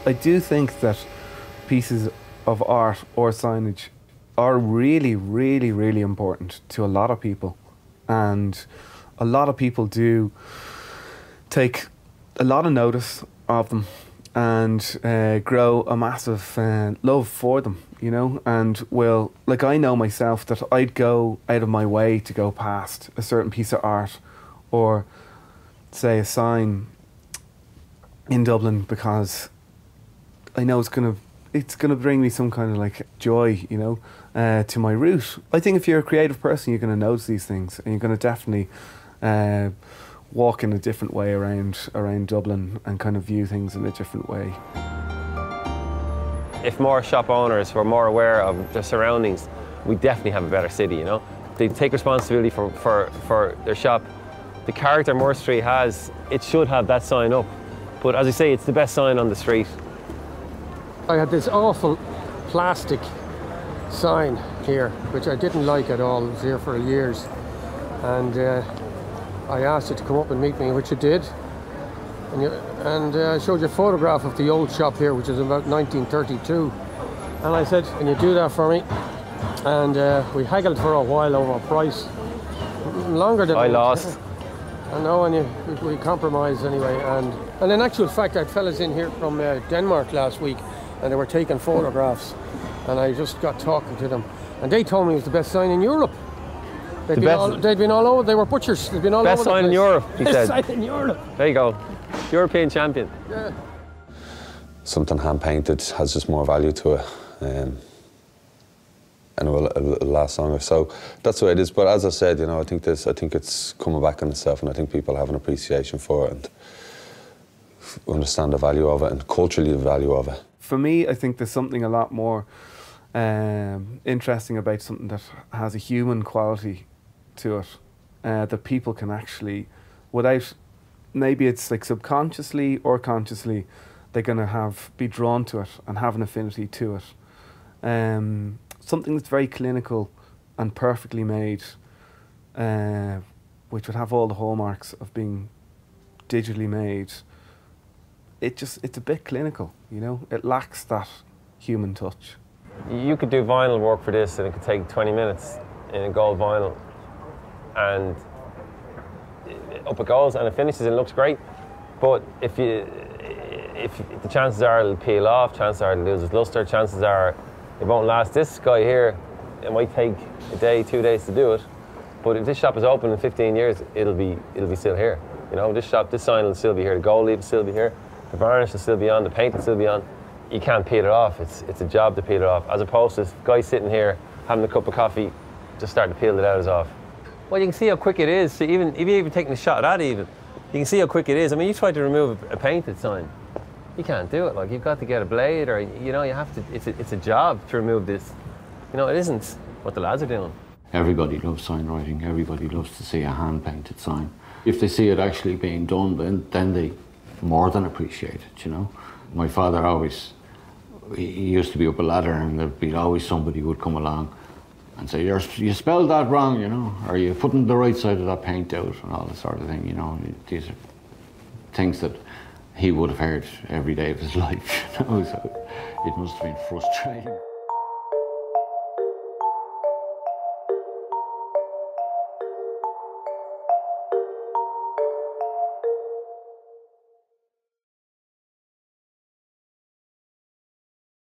I do think that pieces of art or signage are really, really, really important to a lot of people. And a lot of people do take a lot of notice of them and grow a massive love for them, you know. And well, like, I know myself that I'd go out of my way to go past a certain piece of art or say a sign in Dublin because I know it's gonna bring me some kind of like joy, you know, to my route. I think if you're a creative person, you're gonna notice these things, and you're gonna definitely walk in a different way around Dublin and kind of view things in a different way. If more shop owners were more aware of their surroundings, we definitely have a better city, you know. They take responsibility for their shop. The character Moore Street has, it should have that sign up. But as I say, it's the best sign on the street. I had this awful plastic sign here, which I didn't like at all. It was here for years. And I asked you to come up and meet me, which you did. And I showed you a photograph of the old shop here, which is about 1932. And I said, can you do that for me? And we haggled for a while over a price. Longer than I lost. I know, and we compromised anyway. And in actual fact, I had fellas in here from Denmark last week, and they were taking photographs. And I just got talking to them. And they told me it was the best sign in Europe. They'd been all over, they were butchers. They'd been all over the place. Best sign in Europe, he said. Best sign in Europe. There you go. European champion. Yeah. Something hand-painted has just more value to it. And it will last longer. So that's the way it is. But as I said, you know, I think it's coming back on itself, and I think people have an appreciation for it and understand the value of it and culturally the value of it. For me, I think there's something a lot more interesting about something that has a human quality to it, that people can actually, without, maybe it's like subconsciously or consciously, they're going to be drawn to it and have an affinity to it. Something that's very clinical and perfectly made, which would have all the hallmarks of being digitally made. It's a bit clinical, you know. It lacks that human touch. You could do vinyl work for this, and it could take 20 minutes in a gold vinyl, and up it goes, and it finishes, and it looks great. But if the chances are it'll peel off, chances are it'll lose its luster, chances are it won't last. This guy here, it might take a day, 2 days to do it, but if this shop is open in 15 years, it'll be still here. You know, this sign will still be here, the gold leaf will still be here, the varnish will still be on, the paint will still be on. You can't peel it off. It's a job to peel it off, as opposed to this guy sitting here having a cup of coffee, just starting to peel the letters off. Well, you can see how quick it is. So even taking a shot at that, you can see how quick it is. I mean, you try to remove a painted sign, you can't do it. Like, you've got to get a blade, or you know, you have to. It's a job to remove this. You know, it isn't what the lads are doing. Everybody loves sign writing. Everybody loves to see a hand-painted sign. If they see it actually being done, then they more than appreciate it. You know, my father he used to be up a ladder, and there'd be always somebody who would come along and say, you spelled that wrong, you know, or you're putting the right side of that paint out, and all that sort of thing, you know. These are things that he would have heard every day of his life, you know, so it must have been frustrating.